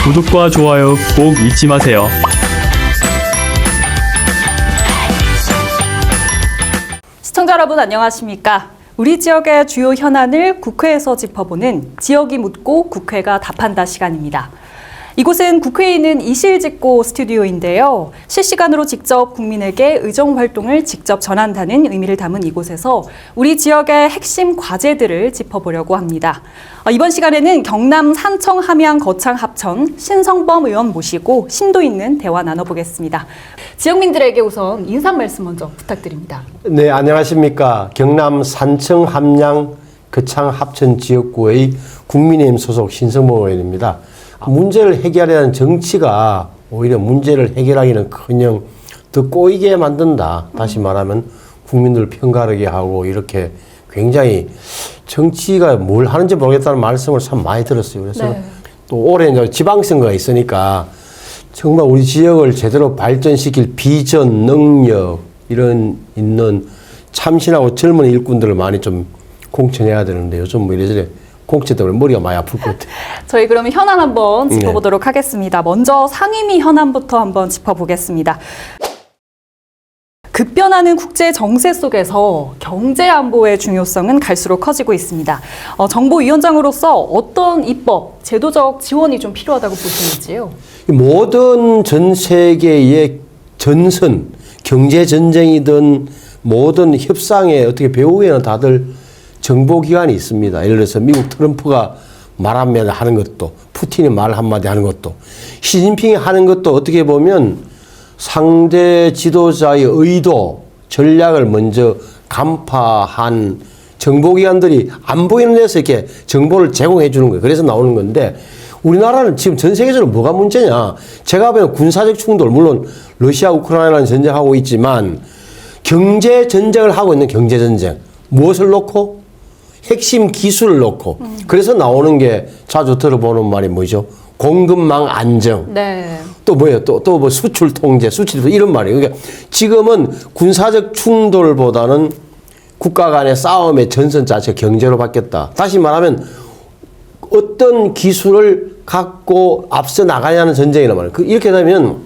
구독과 좋아요 꼭 잊지 마세요. 시청자 여러분 안녕하십니까? 우리 지역의 주요 현안을 국회에서 짚어보는 지역이 묻고 국회가 답한다 시간입니다. 이곳은 국회에 있는 이실직고 스튜디오인데요. 실시간으로 직접 국민에게 의정활동을 직접 전한다는 의미를 담은 이곳에서 우리 지역의 핵심 과제들을 짚어보려고 합니다. 이번 시간에는 경남 산청, 함양, 거창, 합천 신성범 의원 모시고 심도 있는 대화 나눠보겠습니다. 지역민들에게 우선 인사 말씀 먼저 부탁드립니다. 네, 안녕하십니까. 경남 산청, 함양, 거창, 합천 지역구의 국민의힘 소속 신성범 의원입니다. 문제를 해결해야 하는 정치가 오히려 문제를 해결하기는커녕 더 꼬이게 만든다. 다시 말하면 국민들을 편가르게 하고 이렇게 굉장히 정치가 뭘 하는지 모르겠다는 말씀을 참 많이 들었어요. 그래서 또 올해 이제 지방선거가 있으니까 정말 우리 지역을 제대로 발전시킬 비전, 능력 이런 있는 참신하고 젊은 일꾼들을 많이 좀 공천해야 되는데 요즘 뭐 이래저래 공천 때문에 머리가 많이 아플 것 같아요. 저희 그러면 현안 한번 짚어보도록 하겠습니다. 먼저 상임위 현안부터 한번 짚어보겠습니다. 급변하는 국제 정세 속에서 경제 안보의 중요성은 갈수록 커지고 있습니다. 정보위원장으로서 어떤 입법, 제도적 지원이 좀 필요하다고 보시는지요? 모든 전 세계의 전선, 경제 전쟁이든 모든 협상에 어떻게 배우에는 다들 정보기관이 있습니다. 예를 들어서 미국 트럼프가 말 한마디 하는 것도, 푸틴이 말 한마디 하는 것도, 시진핑이 하는 것도 어떻게 보면 상대 지도자의 의도, 전략을 먼저 간파한 정보기관들이 안 보이는 데서 이렇게 정보를 제공해 주는 거예요. 그래서 나오는 건데 우리나라는 지금 전 세계적으로 뭐가 문제냐. 제가 보면 군사적 충돌, 물론 러시아, 우크라이나는 전쟁하고 있지만 경제 전쟁을 하고 있는 경제 전쟁. 무엇을 놓고? 핵심 기술을 놓고. 그래서 나오는 게 자주 들어보는 말이 뭐죠? 공급망 안정. 네. 또 뭐예요? 또 뭐 수출 통제, 수출 이런 말이에요. 그러니까 지금은 군사적 충돌보다는 국가 간의 싸움의 전선 자체가 경제로 바뀌었다. 다시 말하면 어떤 기술을 갖고 앞서 나가냐는 전쟁이란 말이에요. 이렇게 되면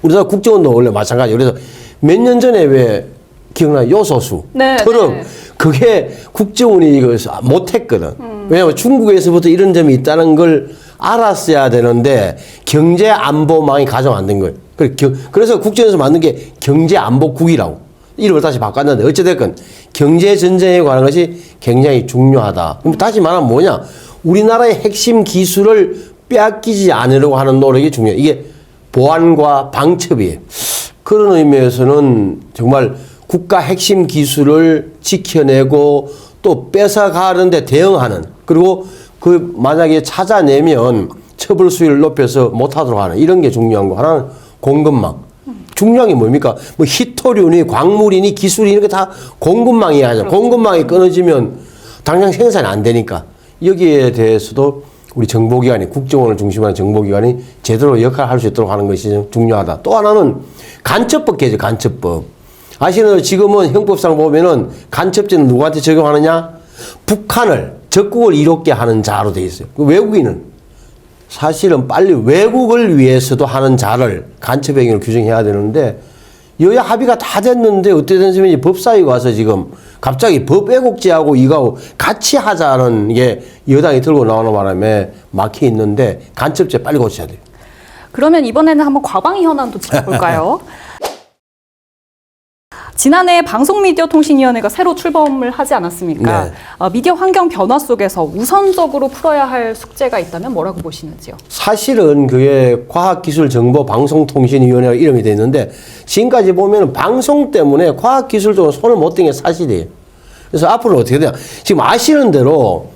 우리나라 국정원도 원래 마찬가지예요. 그래서 몇 년 전에 왜 기억나요? 요소수, 트럭. 그게 국정원이 이거 못했거든. 왜냐하면 중국에서부터 이런 점이 있다는 걸 알았어야 되는데 경제안보망이 가정 안 된 거예요. 그래서 국정원에서 만든 게 경제안보국이라고 이름을 다시 바꿨는데 어찌됐건 경제전쟁에 관한 것이 굉장히 중요하다. 그럼 다시 말하면 뭐냐? 우리나라의 핵심 기술을 빼앗기지 않으려고 하는 노력이 중요해요. 이게 보안과 방첩이에요. 그런 의미에서는 정말 국가 핵심 기술을 지켜내고 또 뺏어가는데 대응하는, 그리고 그 만약에 찾아내면 처벌 수위를 높여서 못하도록 하는 이런 게 중요한 거. 하나는 공급망. 중요한 게 뭡니까? 뭐 히토류니 광물이니 기술이 이런 게 다 공급망이야. 그렇죠. 공급망이 끊어지면 당장 생산이 안 되니까 여기에 대해서도 우리 정보기관이, 국정원을 중심으로 한 정보기관이 제대로 역할을 할 수 있도록 하는 것이 중요하다. 또 하나는 간첩법 개정, 간첩법. 아시는 지금은 형법상 보면은 간첩죄는 누구한테 적용하느냐? 북한을, 적국을 이롭게 하는 자로 돼 있어요. 외국인은 사실은 빨리 외국을 위해서도 하는 자를 간첩행위로 규정해야 되는데 여야 합의가 다 됐는데 어떻게 된 법사위가 와서 지금 갑자기 법 왜곡죄하고 이거하고 같이 하자는 게 여당이 들고 나오는 바람에 막혀 있는데 간첩죄 빨리 고쳐야 돼요. 그러면 이번에는 한번 과방위 현안도 짚어볼까요? 지난해 방송미디어통신위원회가 새로 출범을 하지 않았습니까? 네. 미디어 환경 변화 속에서 우선적으로 풀어야 할 숙제가 있다면 뭐라고 보시는지요? 사실은 그게 과학기술정보방송통신위원회가 이름이 돼 있는데 지금까지 보면 방송 때문에 과학기술적으로 손을 못 댄 게 사실이에요. 그래서 앞으로 어떻게 되냐. 지금 아시는 대로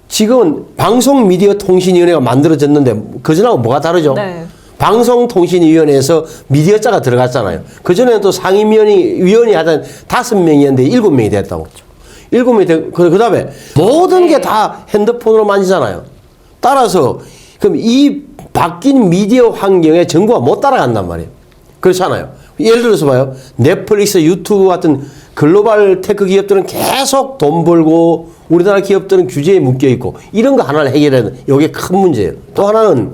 지금 방송미디어통신위원회가 만들어졌는데 그전하고 뭐가 다르죠? 네. 방송통신위원회에서 미디어자가 들어갔잖아요. 그전에는 또 상임위원이 하여튼 5명이었는데 7명이 됐다고. 7명이 그 다음에 모든 게 다 핸드폰으로 만지잖아요. 따라서 그럼 이 바뀐 미디어 환경에 정부가 못 따라간단 말이에요. 그렇잖아요. 예를 들어서 봐요. 넷플릭스, 유튜브 같은 글로벌 테크 기업들은 계속 돈 벌고 우리나라 기업들은 규제에 묶여 있고 이런 거 하나를 해결해야 돼. 이게 큰 문제예요. 또 하나는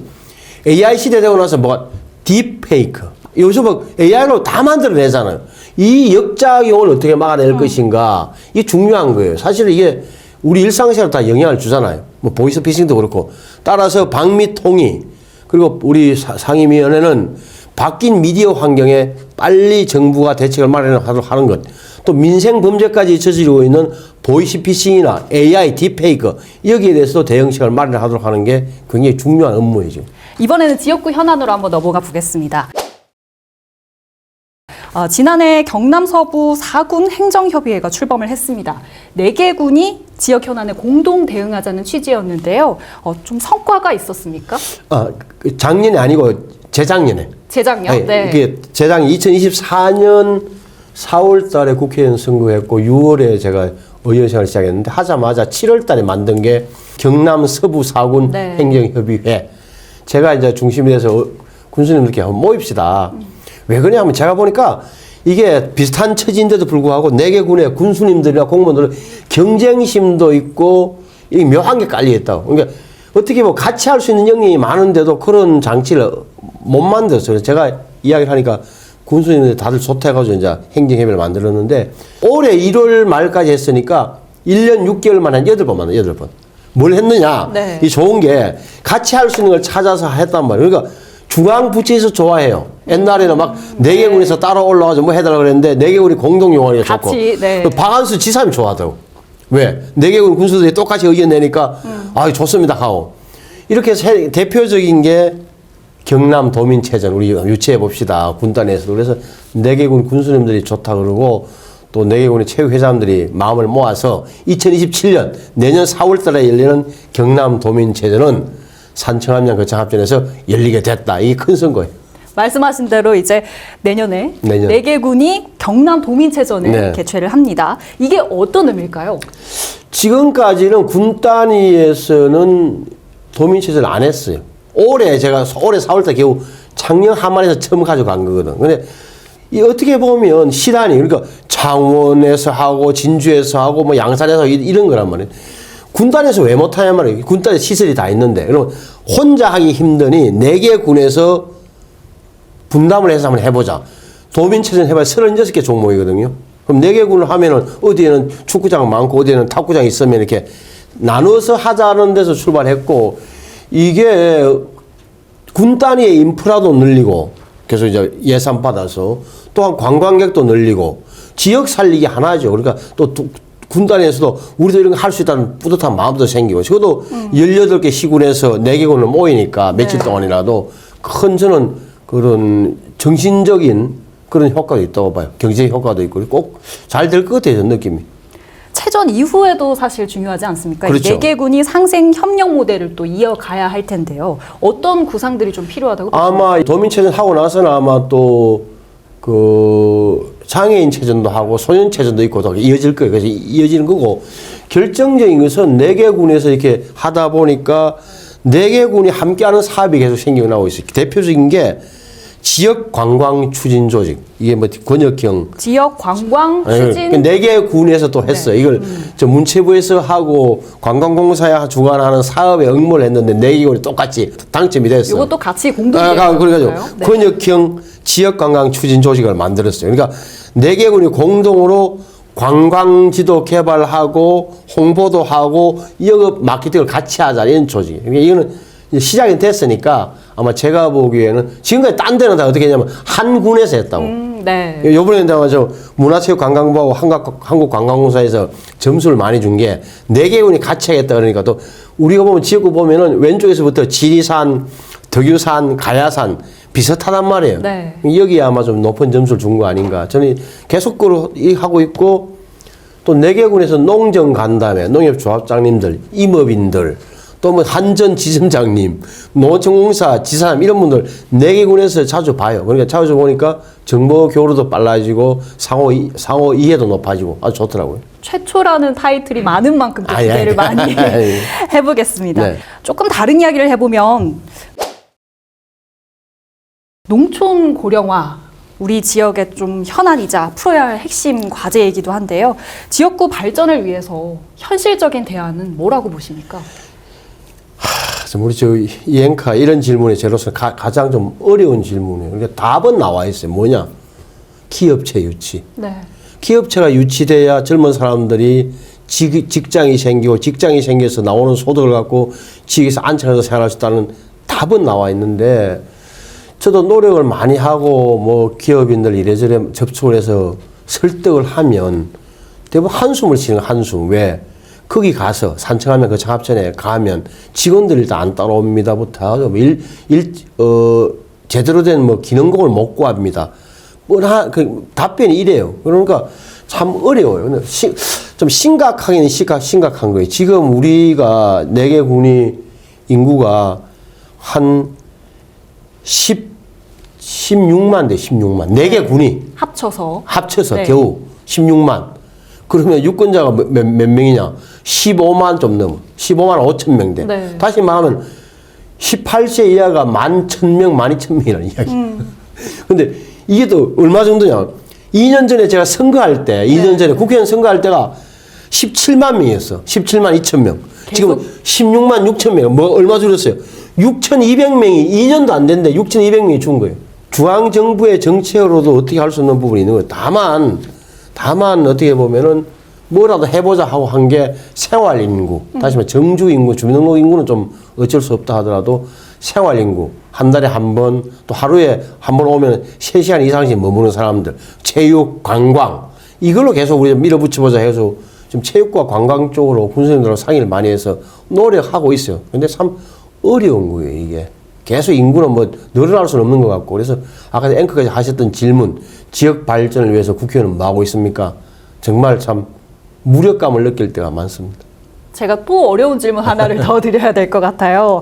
AI 시대 되고 나서 뭐가 딥페이크. 요즘 뭐 AI로 다 만들어내잖아요. 이 역작용을 어떻게 막아낼 것인가. 이게 중요한 거예요. 사실 이게 우리 일상생활에 다 영향을 주잖아요. 뭐 보이스피싱도 그렇고. 따라서 방미 통이 그리고 우리 상임위원회는 바뀐 미디어 환경에 빨리 정부가 대책을 마련하도록 하는 것. 또 민생 범죄까지 저지르고 있는 보이스피싱이나 AI 딥페이크 여기에 대해서도 대응책을 마련하도록 하는 게 굉장히 중요한 업무이죠. 이번에는 지역구 현안으로 한번 넘어가 보겠습니다. 지난해 경남 서부 4군 행정협의회가 출범을 했습니다. 4개 군이 지역 현안에 공동 대응하자는 취지였는데요. 좀 성과가 있었습니까? 작년이 아니고 재작년에. 재작년? 네. 이게 재작년 2024년 4월 달에 국회의원 선거했고 6월에 제가 의원 생활을 시작했는데 하자마자 7월 달에 만든 게 경남 서부 4군 네. 행정협의회. 제가 이제 중심이 돼서 군수님들께 한번 모입시다. 왜 그러냐면 제가 보니까 이게 비슷한 처지인데도 불구하고 4개 군의 군수님들이나 공무원들은 경쟁심도 있고 이 묘한 게 깔려 있다고. 그러니까 어떻게 뭐 같이 할 수 있는 영역이 많은데도 그런 장치를 못 만들었어요. 제가 이야기를 하니까 군수님들 다들 좋다 해가지고 이제 행정협의를 만들었는데 올해 1월 말까지 했으니까 1년 6개월 만에 한 8번 만나, 8번. 뭘 했느냐? 네. 이 좋은 게 같이 할 수 있는 걸 찾아서 했단 말이에요. 그러니까 중앙부처에서 좋아해요. 옛날에는 막 4개 군에서 따로 올라와서 뭐 해달라고 그랬는데 4개 군이 공동용어가 좋고. 같이, 네. 박한수 지사님이 좋아하더라고. 왜? 4개 군 군수들이 똑같이 의견 내니까 아 좋습니다 하고. 이렇게 대표적인 게 경남 도민체전 우리 유치해 봅시다. 군단에서도. 그래서 4개 군 군수님들이 좋다 그러고 또 4개 군의 체육회장들이 마음을 모아서 2027년 내년 4월 달에 열리는 경남 도민체전은 산청암양 거창합전에서 열리게 됐다. 이게 큰 선거예요. 말씀하신 대로 이제 내년에 4개 군이 경남 도민체전을 네. 개최를 합니다. 이게 어떤 의미일까요? 지금까지는 군 단위에서는 도민체전을 안 했어요. 올해 4월달 겨우 창녕 하만에서 처음 가져간 거거든. 근데 이 어떻게 보면 시단이 그러니까 창원에서 하고 진주에서 하고 뭐 양산에서 이런 거란 말이에요. 군단에서 왜 못하냐 말이에요. 군단에 시설이 다 있는데. 그럼 혼자 하기 힘드니 4개 군에서 분담을 해서 한번 해보자. 도민체전 해봐야 36개 종목이거든요. 그럼 4개 군을 하면은 어디에는 축구장 많고 어디에는 탁구장 있으면 이렇게 나눠서 하자는 데서 출발했고 이게 군 단위의 인프라도 늘리고 그래서 이제 예산 받아서 또한 관광객도 늘리고 지역 살리기 하나죠. 그러니까 또 군 단위에서도 우리도 이런 거 할 수 있다는 뿌듯한 마음도 생기고 적어도 18개 시군에서 4개 군을 모이니까 며칠 동안이라도 큰 저는 그런 정신적인 그런 효과도 있다고 봐요. 경제 효과도 있고 꼭 잘 될 것 같아요. 느낌이. 체전 이후에도 사실 중요하지 않습니까? 그렇죠. 4개 군이 상생 협력 모델을 또 이어가야 할 텐데요. 어떤 구상들이 좀 필요하다고 보십니까? 아마 도민체전 하고 나서는 아마 또 그 장애인 체전도 하고 소년 체전도 있고 또 이어질 거예요. 그래서 이어지는 거고 결정적인 것은 4개 군에서 이렇게 하다 보니까 4개 군이 함께하는 사업이 계속 생겨나고 있어요. 대표적인 게 지역 관광 추진 조직. 이게 뭐 권역형. 지역 관광 추진. 4개 군에서 또 했어요. 네. 이걸 저 문체부에서 하고 관광공사에 주관하는 사업에 응모를 했는데 4개 군이 똑같이 당첨이 됐어요. 이것도 같이 공동 그래가지고 네. 권역형 지역 관광 추진 조직을 만들었어요. 그러니까 4개 군이 공동으로 관광지도 개발하고 홍보도 하고 영업 마케팅을 같이 하자 이런 조직. 그러니까 이거는 이제 시작이 됐으니까 아마 제가 보기에는 지금까지 딴 데는 다 어떻게 했냐면 한 군에서 했다고. 네. 요번에 내가 저 문화체육관광부하고 한국관광공사에서 점수를 많이 준 게 4개 군이 같이 하겠다 그러니까 또 우리가 보면 지역구 보면은 왼쪽에서부터 지리산, 덕유산, 가야산 비슷하단 말이에요. 네. 여기에 아마 좀 높은 점수를 준 거 아닌가. 저는 계속 하고 있고 또 4개 군에서 농정 간담회, 농협조합장님들, 임업인들 또 뭐 한전 지점장님, 노천공사 지사님 이런 분들 4개 군에서 자주 봐요. 그러니까 자주 보니까 정보 교류도 빨라지고 상호 이해도 높아지고 아주 좋더라고요. 최초라는 타이틀이 많은 만큼 또 기대를 많이 해보겠습니다. 네. 조금 다른 이야기를 해보면 농촌 고령화 우리 지역의 좀 현안이자 풀어야 할 핵심 과제이기도 한데요. 지역구 발전을 위해서 현실적인 대안은 뭐라고 보십니까? 우리 이 앵커 이런 질문이 저로서 가장 좀 어려운 질문이에요. 그러니까 답은 나와 있어요. 뭐냐? 기업체 유치. 네. 기업체가 유치돼야 젊은 사람들이 직장이 생기고 직장이 생겨서 나오는 소득을 갖고 지역에서 안착해서 생활할 수 있다는 답은 나와 있는데 저도 노력을 많이 하고 뭐 기업인들 이래저래 접촉을 해서 설득을 하면 대부분 한숨을 쉬는 거예요. 한숨. 왜? 거기 가서 산청하면 그 장합전에 가면 직원들 일단 안 따라옵니다부터 제대로 된 뭐 기능공을 못 구합니다. 그 답변이 이래요. 그러니까 참 어려워요. 좀 심각하긴 심각한 거예요. 지금 우리가 4개 군이 인구가 한 16만 돼, 16만. 4개 군이. 합쳐서 합쳐서 네. 겨우 16만. 그러면 유권자가 몇 명이냐? 15만 좀 넘어. 15만 5천 명 돼. 네. 다시 말하면 18세 이하가 11,000명, 12,000명이라는 이야기. 근데 이게 또 얼마 정도냐? 2년 전에 제가 선거할 때, 2년 전에 국회의원 선거할 때가 17만 명이었어. 17만 2천 명. 지금 16만 6천 명. 뭐 얼마 줄었어요? 6,200명이 2년도 안 됐는데 6,200명이 죽은 거예요. 중앙정부의 정책으로도 어떻게 할 수 없는 부분이 있는 거예요. 다만 어떻게 보면은 뭐라도 해보자 하고 한 게 생활인구. 다시 말해 정주인구, 주민등록인구는 좀 어쩔 수 없다 하더라도 생활인구. 한 달에 한 번, 또 하루에 한 번 오면 3시간 이상씩 머무는 사람들. 체육, 관광. 이걸로 계속 우리가 밀어붙여보자 해서 지금 체육과 관광 쪽으로 군수님들하고 상의를 많이 해서 노력하고 있어요. 근데 참 어려운 거예요, 이게. 계속 인구는 뭐 늘어날 수는 없는 것 같고. 그래서 아까 앵커까지 하셨던 질문, 지역 발전을 위해서 국회의원은 뭐 하고 있습니까? 정말 참 무력감을 느낄 때가 많습니다. 제가 또 어려운 질문 하나를 더 드려야 될 것 같아요.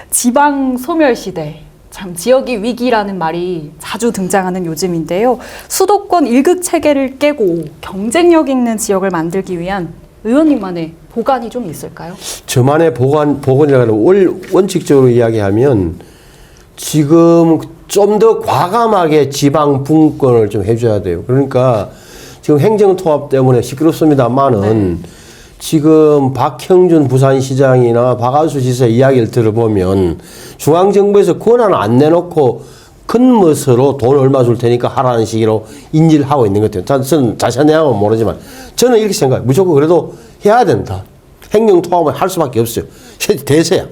지방 소멸 시대, 참 지역이 위기라는 말이 자주 등장하는 요즘인데요. 수도권 1극 체계를 깨고 경쟁력 있는 지역을 만들기 위한 의원님만의 보관이 좀 있을까요? 저만의 보건이라는 원칙적으로 이야기하면 지금 좀 더 과감하게 지방 분권을 좀 해줘야 돼요. 그러니까 지금 행정통합 때문에 시끄럽습니다만은 지금 박형준 부산시장이나 박한수 지사의 이야기를 들어보면 중앙정부에서 권한을 안 내놓고 큰 것으로 돈 얼마 줄 테니까 하라는 식으로 인지를 하고 있는 것 같아요. 저는 자세한 내용은 모르지만 저는 이렇게 생각해요. 무조건 그래도 해야 된다. 행정통합을 할 수밖에 없어요. 대세야.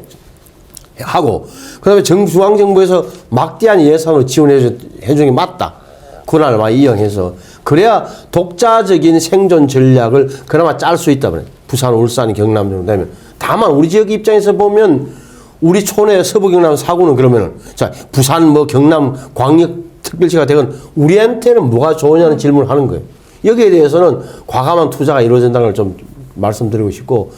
하고 그다음에 중앙정부에서 막대한 예산으로 지원해 주는 게 맞다. 권한을 많이 이용해서 그래야 독자적인 생존 전략을 그나마 짤 수 있다. 부산, 울산, 경남 정도 되면. 다만 우리 지역 입장에서 보면 우리 촌의 서부 경남 사구는 그러면은 자 부산 뭐 경남 광역 특별시가 되건 우리한테는 뭐가 좋으냐는 질문을 하는 거예요. 여기에 대해서는 과감한 투자가 이루어진다는 걸 좀 말씀드리고 싶고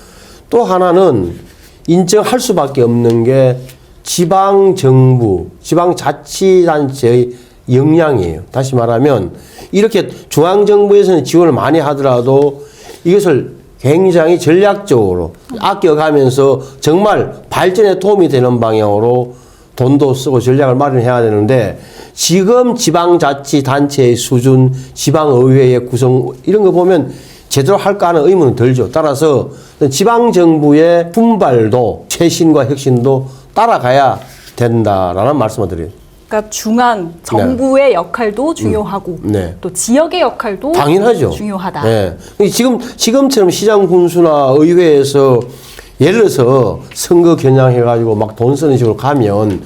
또 하나는 인정할 수밖에 없는 게 지방정부, 지방자치단체의 역량이에요. 다시 말하면 이렇게 중앙정부에서는 지원을 많이 하더라도 이것을 굉장히 전략적으로 아껴가면서 정말 발전에 도움이 되는 방향으로 돈도 쓰고 전략을 마련해야 되는데 지금 지방자치단체의 수준, 지방의회의 구성 이런 거 보면 제대로 할까 하는 의문은 들죠. 따라서 지방정부의 분발도 최신과 혁신도 따라가야 된다라는 말씀을 드려요. 그러니까 중앙 정부의 역할도 중요하고 네. 또 지역의 역할도 당연하죠. 중요하다. 네. 지금처럼 시장 군수나 의회에서 예를 들어서 선거 겨냥해가지고 막 돈 쓰는 식으로 가면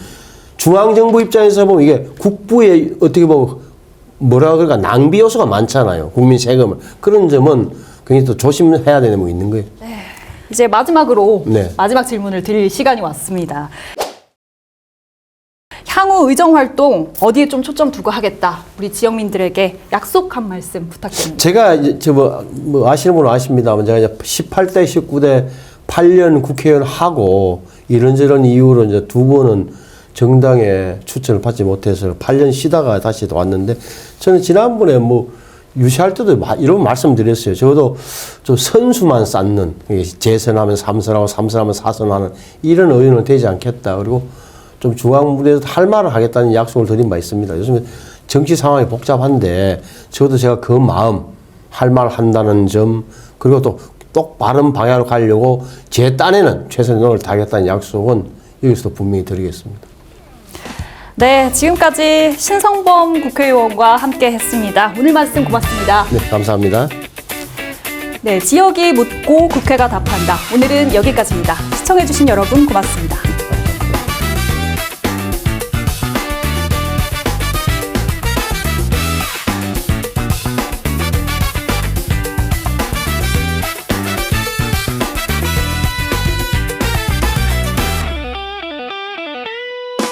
중앙정부 입장에서 보면 이게 국부의 어떻게 보면 뭐라 그럴까 낭비 요소가 많잖아요. 국민 세금을. 그런 점은 굉장히 또 조심해야 되는 게 있는 거예요. 이제 마지막으로 네. 마지막 질문을 드릴 시간이 왔습니다. 향후 의정 활동 어디에 좀 초점 두고 하겠다. 우리 지역민들에게 약속 한 말씀 부탁드립니다. 제가 이제 뭐 아시는 분은 아십니다만 제가 이제 18대 19대 8년 국회의원 하고 이런저런 이유로 이제 2번은 정당에 추천을 받지 못해서 8년 쉬다가 다시 왔는데 저는 지난번에 뭐 유시할 때도 이런 말씀 드렸어요. 적어도 좀 선수만 쌓는 재선하면 3선하고 3선하면 4선하는 이런 의원은 되지 않겠다. 그리고 좀 중앙 무대에서 할 말을 하겠다는 약속을 드린 바 있습니다. 요즘에 정치 상황이 복잡한데 저도 제가 그 마음 할 말 한다는 점 그리고 또 똑바른 방향으로 가려고 제 딴에는 최선의 노력을 다하겠다는 약속은 여기서도 분명히 드리겠습니다. 네, 지금까지 신성범 국회의원과 함께 했습니다. 오늘 말씀 고맙습니다. 네, 감사합니다. 네, 지역이 묻고 국회가 답한다. 오늘은 여기까지입니다. 시청해주신 여러분 고맙습니다.